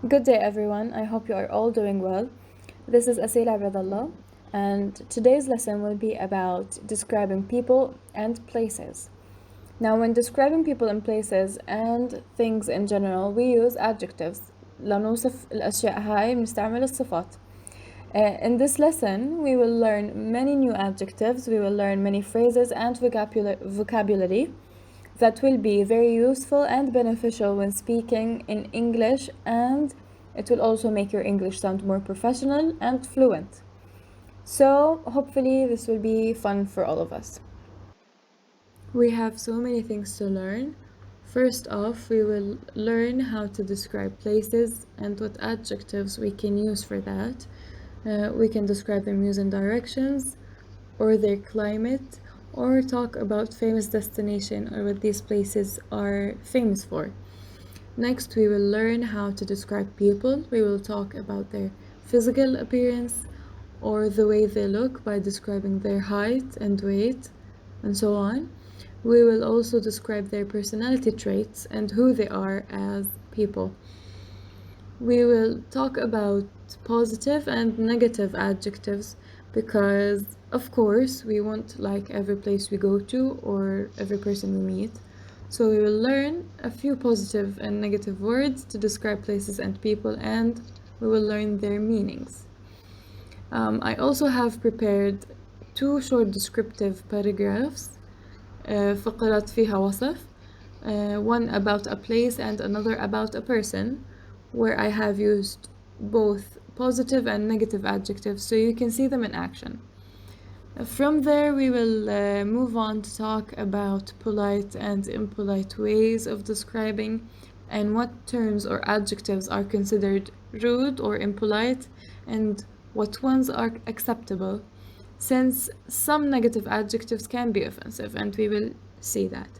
Good day, everyone. I hope you are all doing well. This is Asil Abdallah, and today's lesson will be about describing people and places. Now, when describing people and places and things in general, we use adjectives. لنوصف الأشياء هاي بنستعمل الصفات. In this lesson, we will learn many new adjectives, we will learn many phrases and vocabulary that will be very useful and beneficial when speaking in English, and it will also make your English sound more professional and fluent. So, hopefully, this will be fun for all of us. We have so many things to learn. First off, we will learn how to describe places and what adjectives we can use for that. We can describe them using directions or their climate, or talk about famous destination or what these places are famous for. Next, we will learn how to describe people. We will talk about their physical appearance or the way they look by describing their height and weight and so on. We will also describe their personality traits and who they are as people. We will talk about positive and negative adjectives because, of course, we won't like every place we go to or every person we meet. So we will learn a few positive and negative words to describe places and people, and we will learn their meanings. I also have prepared two short descriptive paragraphs, فقرات فيها وصف, one about a place and another about a person, where I have used both positive and negative adjectives so you can see them in action. From there, we will move on to talk about polite and impolite ways of describing and what terms or adjectives are considered rude or impolite and what ones are acceptable, since some negative adjectives can be offensive, and we will see that.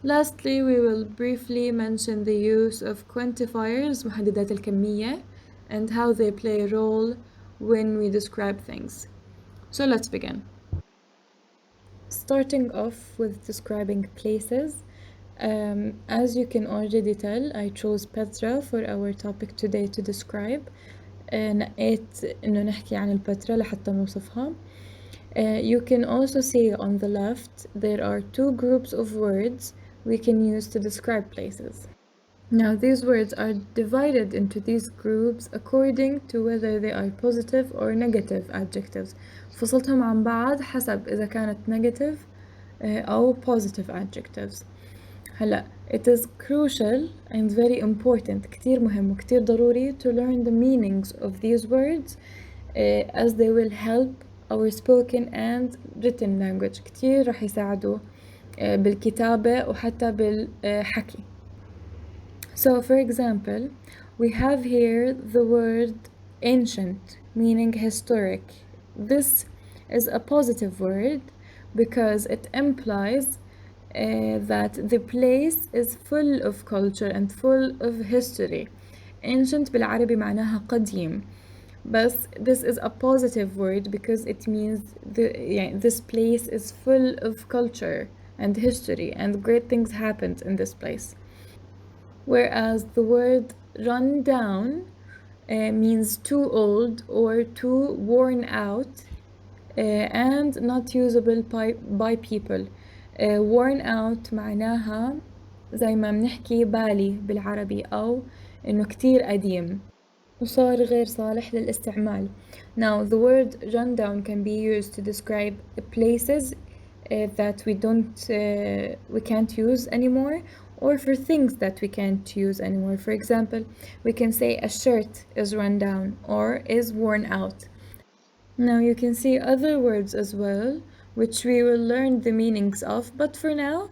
Lastly, we will briefly mention the use of quantifiers, محددات الكمية, and how they play a role when we describe things. So let's begin. Starting off with describing places. As you can already tell, I chose Petra for our topic today to describe. نقيت إنه نحكي عن البتراء لحتى نوصفها. You can also see on the left there are two groups of words we can use to describe places. Now these words are divided into these groups according to whether they are positive or negative adjectives. فصلتهم عن بعض حسب إذا كانت negative أو positive adjectives. هلا it is crucial and very important, كتير مهم وكتير ضروري to learn the meanings of these words as they will help our spoken and written language. كتير رح يساعدوا بالكتابة وحتى بالحكي. So for example, we have here the word ancient, meaning historic. This is a positive word because it implies that the place is full of culture and full of history. Ancient بالعربي معناها قديم. But this is a positive word because it means this place is full of culture and history and great things happened in this place. Whereas the word run down means too old or too worn out and not usable by people. Worn out معناها زي ما بنحكي بالي بالعربي أو إنه كتير قديم وصار غير صالح للاستعمال. Now the word run down can be used to describe places that we can't use anymore, or for things that we can't use anymore. For example, we can say a shirt is run down or is worn out. Now you can see other words as well, which we will learn the meanings of, but for now,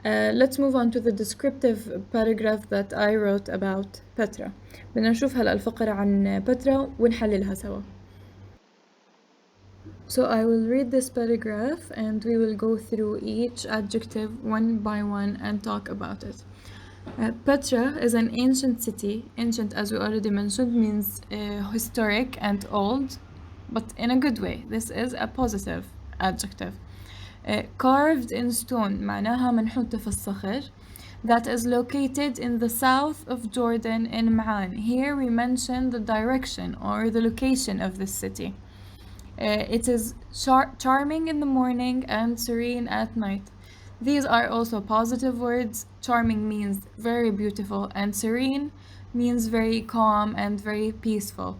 let's move on to the descriptive paragraph that I wrote about Petra. بدنا نشوف هلأ الفقرة عن Petra ونحللها سوا. So I will read this paragraph and we will go through each adjective one by one and talk about it. Petra is an ancient city. Ancient, as we already mentioned, means historic and old, but in a good way. This is a positive adjective. Carved in stone معناها منحوتة في الصخر. that is located in the south of Jordan in Ma'an. Here we mention the direction or the location of this city. It is charming in the morning and serene at night. These are also positive words. Charming means very beautiful, and serene means very calm and very peaceful.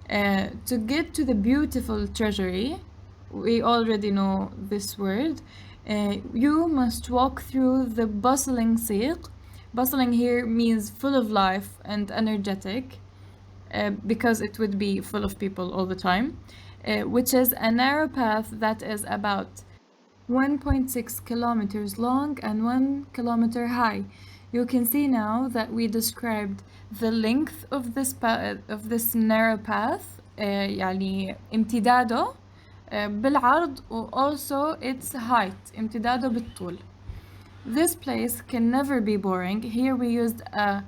To get to the beautiful treasury, we already know this word. You must walk through the bustling Siq. Bustling here means full of life and energetic, because it would be full of people all the time, which is a narrow path that is about 1.6 kilometers long and 1 kilometer high. You can see now that we described the length of this narrow path، يعني امتداده بالعرض، و also its height، امتداده بالطول. This place can never be boring. Here we used a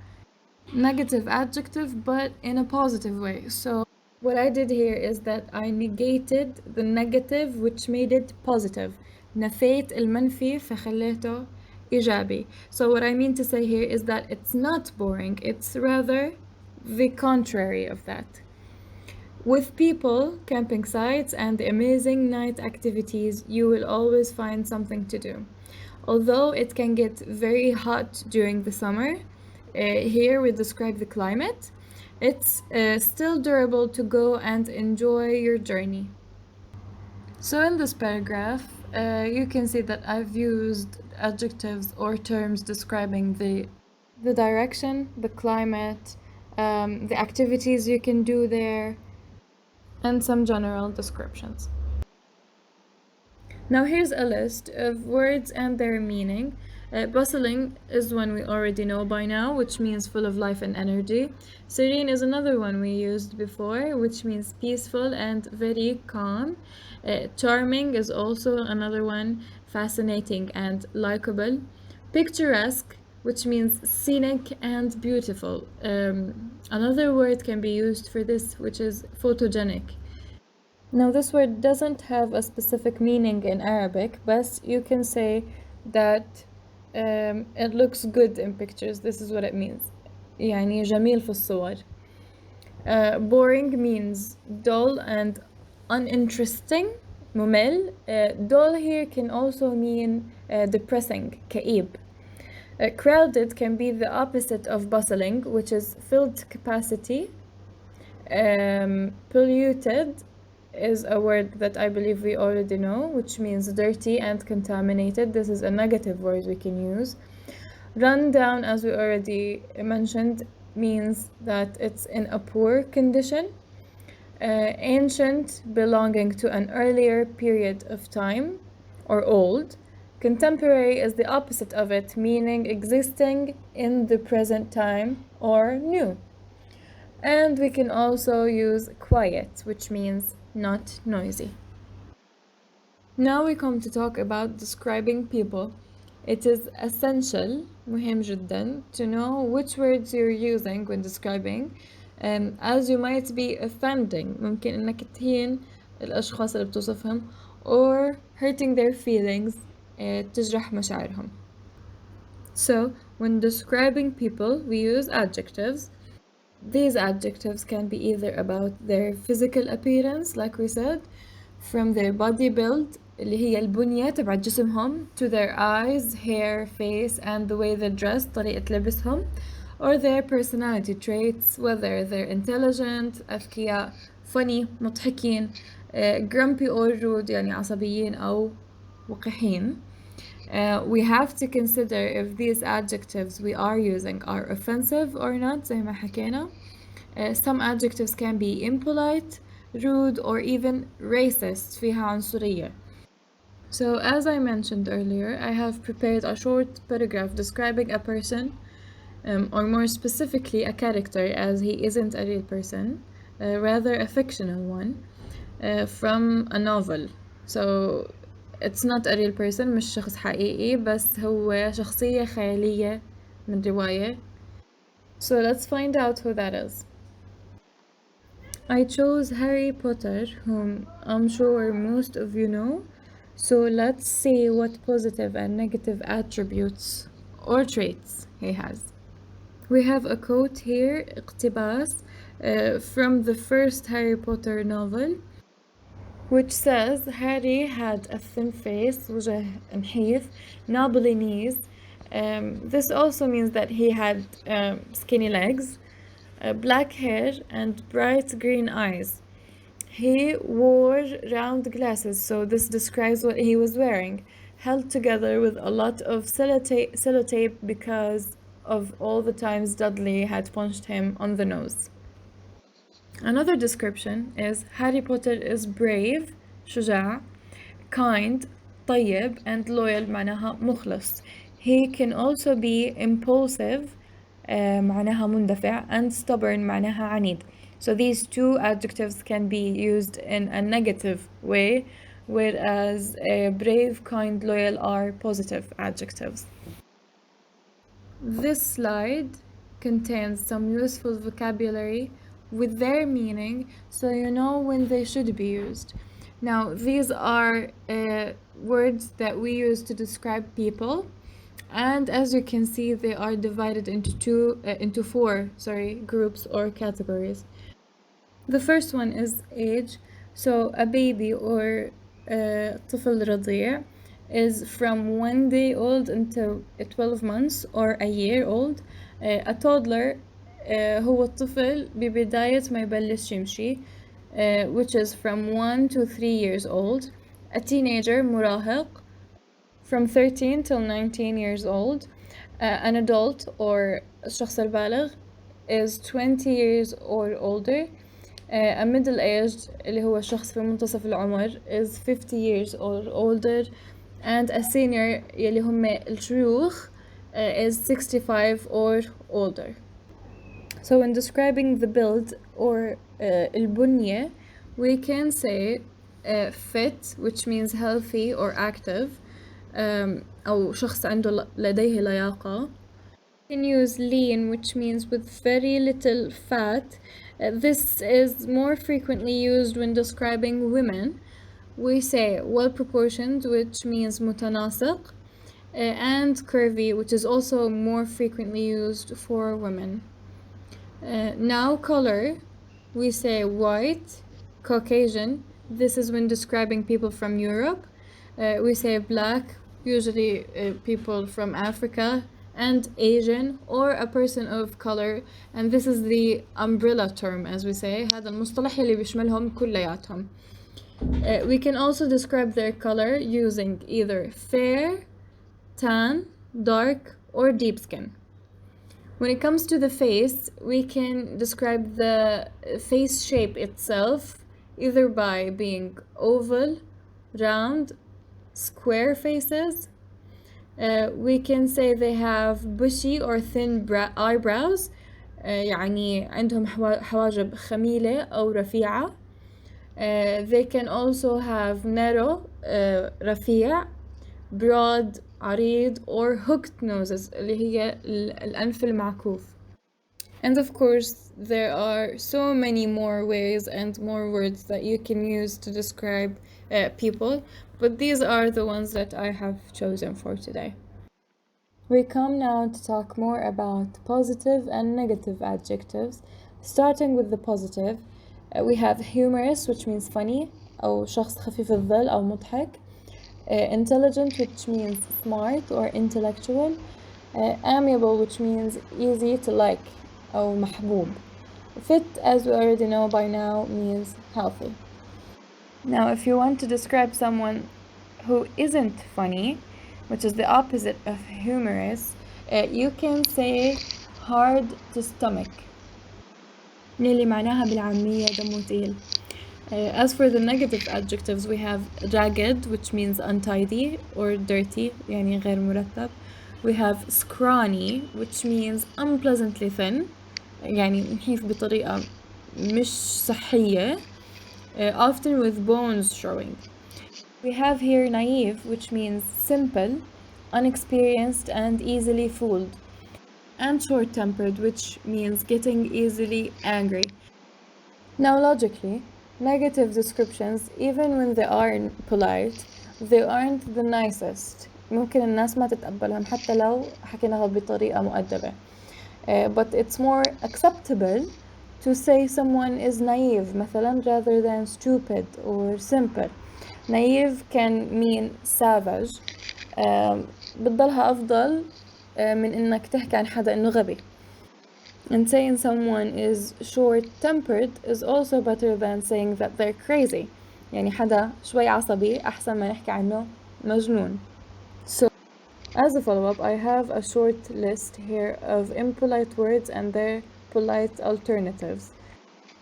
negative adjective but in a positive way. So what I did here is that I negated the negative which made it positive. نفيت المنفي فخليته إيجابي. So what I mean to say here is that it's not boring, it's rather the contrary of that. With people, camping sites, and amazing night activities, you will always find something to do. Although it can get very hot during the summer, here we describe the climate, it's still durable to go and enjoy your journey. So in this paragraph, you can see that I've used adjectives or terms describing the direction, the climate, the activities you can do there, and some general descriptions. Now here's a list of words and their meaning. Bustling is one we already know by now, which means full of life and energy. Serene is another one we used before, which means peaceful and very calm. Charming is also another one, fascinating and likable. Picturesque, which means scenic and beautiful. Another word can be used for this, which is photogenic. Now this word doesn't have a specific meaning in Arabic, but you can say that it looks good in pictures. This is what it means. يعني جميل في الصور. Boring means dull and uninteresting. ممل. Dull here can also mean depressing. كئيب. Crowded can be the opposite of bustling, which is filled capacity. Polluted is a word that I believe we already know, which means dirty and contaminated. This is a negative word we can use. Run down, as we already mentioned, means that it's in a poor condition. Ancient, belonging to an earlier period of time, or old. Contemporary is the opposite of it, meaning existing in the present time or new. And we can also use quiet, which means not noisy. Now we come to talk about describing people. It is essential, مهم جدا, to know which words you're using when describing, as you might be offending. ممكن إنك تهين الأشخاص اللي بتوصفهم or hurting their feelings, تجرح مشاعرهم. So when describing people, we use adjectives. These adjectives can be either about their physical appearance, like we said, from their body build, اللي هي البنية تبع جسمهم, to their eyes, hair, face, and the way they dress, طريقة لبسهم, or their personality traits, whether they're intelligent, أذكياء, funny, مضحكين, grumpy or rude, يعني عصبيين أو وقحين. We have to consider if these adjectives we are using are offensive or not, زي ما حكينا. Some adjectives can be impolite, rude, or even racist, فيها عنصرية. So as I mentioned earlier, I have prepared a short paragraph describing a person, or more specifically a character, as he isn't a real person, rather a fictional one, from a novel. So it's not a real person, مش شخص حقيقي, بس هو شخصية خيالية من رواية. So let's find out who that is. I chose Harry Potter, whom I'm sure most of you know. So let's see what positive and negative attributes or traits he has. We have a quote here, اقتباس, from the first Harry Potter novel, which says Harry had a thin face, وجه نحيف, knobbly knees. This also means that he had skinny legs, black hair, and bright green eyes. He wore round glasses, so this describes what he was wearing, held together with a lot of sellotape because of all the times Dudley had punched him on the nose. Another description is Harry Potter is brave, شجاع, kind, طيب, and loyal, معناها مخلص. He can also be impulsive, معناها مندفع, and stubborn, معناها عنيد. So these two adjectives can be used in a negative way, whereas brave, kind, loyal are positive adjectives. This slide contains some useful vocabulary with their meaning, so you know when they should be used. Now, these are words that we use to describe people, and as you can see, they are divided into four groups or categories. The first one is age. So a baby or طفل رضيع is from 1 day old until 12 months or a year old. A toddler هو الطفل ببداية ما يبلش يمشي, which is from 1 to 3 years old. A teenager مراهق from 13 till 19 years old. An adult or الشخص البالغ is 20 years or older. A middle-aged اللي هو شخص في منتصف العمر is 50 years or older, and a senior يلي هم الشيوخ is 65 or older. So when describing the build or البنية, we can say fit, which means healthy or active, أو شخص عنده لديه لياقة. We can use lean, which means with very little fat. This is more frequently used when describing women. We say well-proportioned, which means متناسق, and curvy, which is also more frequently used for women. Now color, we say white, Caucasian. This is when describing people from Europe. We say black, usually people from Africa, and Asian or a person of color, and this is the umbrella term, as we say. هذا المصطلح اللي بيشملهم كلياتهم. We can also describe their color using either fair, tan, dark, or deep skin. When it comes to the face, we can describe the face shape itself either by being oval, round, square faces. We can say they have bushy or thin eyebrows, يعني عندهم حواجب خميلة أو رفيعة. They can also have narrow, رفيع, broad, عريض, or hooked noses اللي هي الأنف المعكوف. And of course, there are so many more ways and more words that you can use to describe people, but these are the ones that I have chosen for today. We come now to talk more about positive and negative adjectives. Starting with the positive, we have humorous, which means funny, أو شخص خفيف الظل أو مضحك. Intelligent, which means smart or intellectual. Amiable, which means easy to like أو محبوب. Fit, as we already know by now, means healthy. Now, if you want to describe someone who isn't funny, which is the opposite of humorous, you can say hard to stomach. اللي معناها بالعامية دمه تقيل. As for the negative adjectives, we have ragged, which means untidy or dirty, يعني غير مرتب. We have scrawny, which means unpleasantly thin, يعني نحيف بطريقة مش صحية, often with bones showing. We have here naive, which means simple, unexperienced, and easily fooled. And short-tempered, which means getting easily angry. Now logically, negative descriptions, even when they are polite, they aren't the nicest. ممكن الناس ما تتقبلهم حتى لو حكيناها بطريقة مؤدبة. But it's more acceptable to say someone is naive مثلا rather than stupid or simple. Naive can mean savage. بتضلها أفضل من إنك تحكي عن حدا إنه غبي. And saying someone is short-tempered is also better than saying that they're crazy. يعني حدا شوي عصبي أحسن ما نحكي عنه مجنون. So, as a follow-up, I have a short list here of impolite words and their polite alternatives.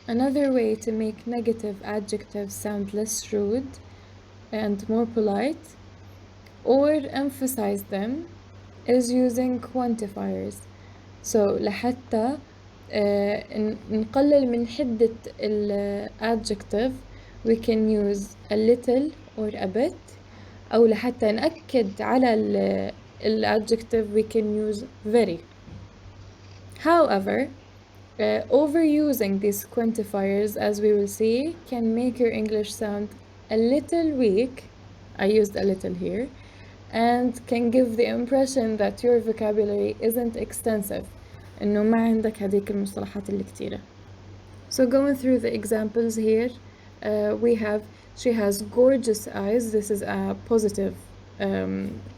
Another way to make negative adjectives sound less rude and more polite or emphasize them is using quantifiers. So لحتى نقلل من حدة ال adjective we can use a little or a bit. أو لحتى نأكد على ال adjective we can use very. However, overusing these quantifiers, as we will see, can make your English sound a little weak. I used a little here, and can give the impression that your vocabulary isn't extensive. إنه ما عندك هذيك المصطلحات اللي كتيرة. So going through the examples here, we have she has gorgeous eyes. This is a positive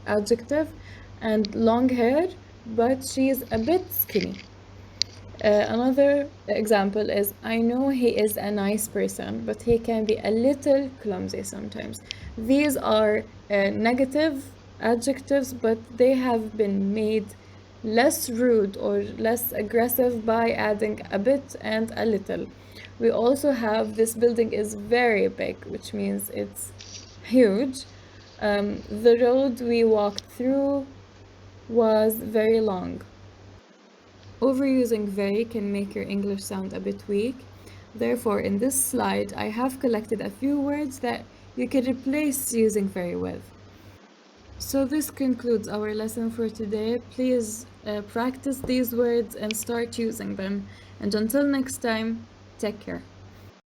adjective, and long hair, but she is a bit skinny. Another example is I know he is a nice person, but he can be a little clumsy sometimes. These are negative adjectives, but they have been made less rude or less aggressive by adding a bit and a little. We also have this building is very big, which means it's huge. The road we walked through was very long. Overusing very can make your English sound a bit weak. Therefore, in this slide, I have collected a few words that you can replace using very with. So this concludes our lesson for today. Please practice these words and start using them. And until next time, take care.